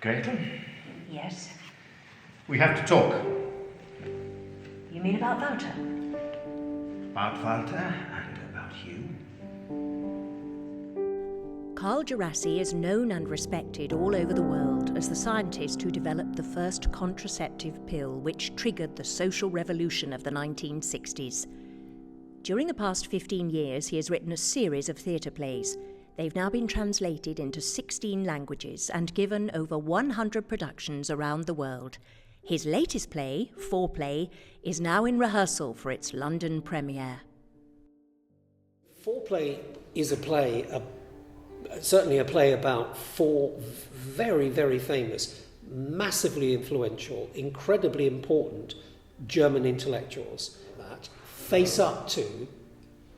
Gretel, Yes? we have to talk. You mean about Wouter? About Walter and about you. Carl Djerassi is known and respected all over the world as the scientist who developed the first contraceptive pill which triggered the social revolution of the 1960s. During the past 15 years, he has written a series of theatre plays. They've now been translated into 16 languages and given over 100 productions around the world. His latest play, Foreplay, is now in rehearsal for its London premiere. Foreplay is a play, certainly a play about four very, very famous, massively influential, incredibly important German intellectuals that face up to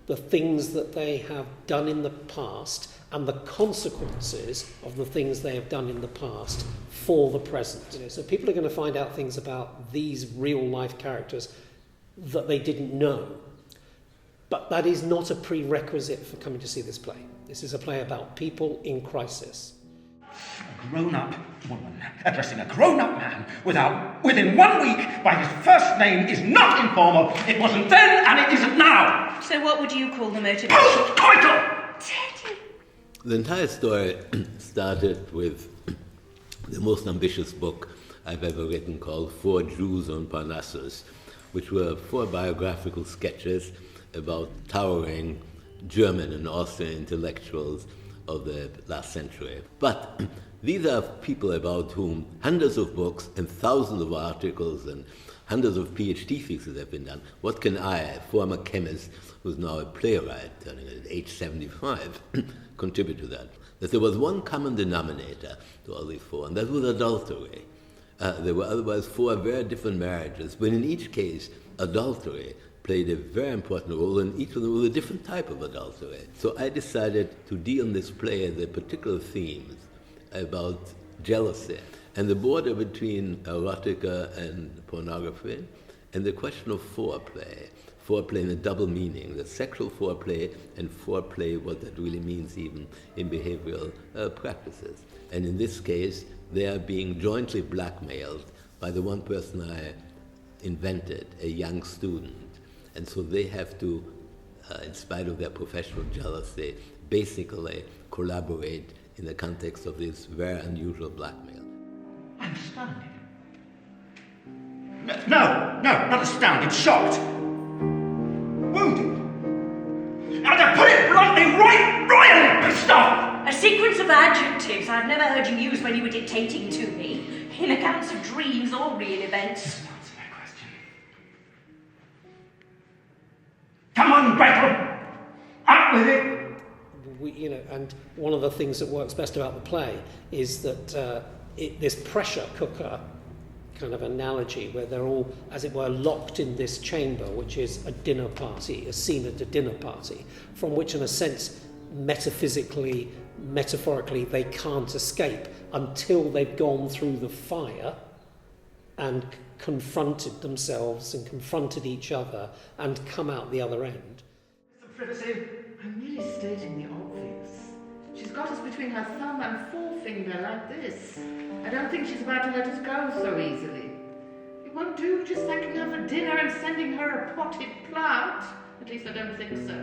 the things that they have done in the past and the consequences of the things they have done in the past for the present. So people are going to find out things about these real-life characters that they didn't know. But that is not a prerequisite for coming to see this play. This is a play about people in crisis. A grown-up woman addressing a grown-up man within 1 week by his first name is not informal. It wasn't then and it isn't now. So what would you call the motivation? Post-coital! Teddy! The entire story started with the most ambitious book I've ever written called 4 Jews on Parnassus, which were 4 biographical sketches about towering German and Austrian intellectuals of the last century. But these are people about whom hundreds of books and thousands of articles and hundreds of PhD theses have been done. What can I, a former chemist who's now a playwright, turning at age 75, contribute to that? That there was one common denominator to all these 4, and that was adultery. There were otherwise 4 very different marriages, but in each case, adultery played a very important role, and each of them was a different type of adultery. So I decided to deal in this play the particular themes about jealousy and the border between erotica and pornography, and the question of foreplay. Foreplay in a double meaning, the sexual foreplay and foreplay, what that really means even in behavioral practices. And in this case, they are being jointly blackmailed by the one person I invented, a young student. And so they have to, in spite of their professional jealousy, basically collaborate in the context of this very unusual blackmail. I'm astounded. No, not astounded, shocked. Wounded. And to put it bluntly, royally pissed off! A sequence of adjectives I've never heard you use when you were dictating to me, in accounts of dreams or real events. Just answer my question. Come on, Gretel! Up with it! And one of the things that works best about the play is that this pressure cooker kind of analogy where they're all, as it were, locked in this chamber, which is a dinner party, a scene at a dinner party, from which, in a sense, metaphysically, metaphorically, they can't escape until they've gone through the fire and confronted themselves and confronted each other and come out the other end. I'm merely stating the obvious. She's got us between her thumb and forefinger like this. I don't think she's about to let us go so easily. It won't do just thanking her for dinner and sending her a potted plant. At least I don't think so.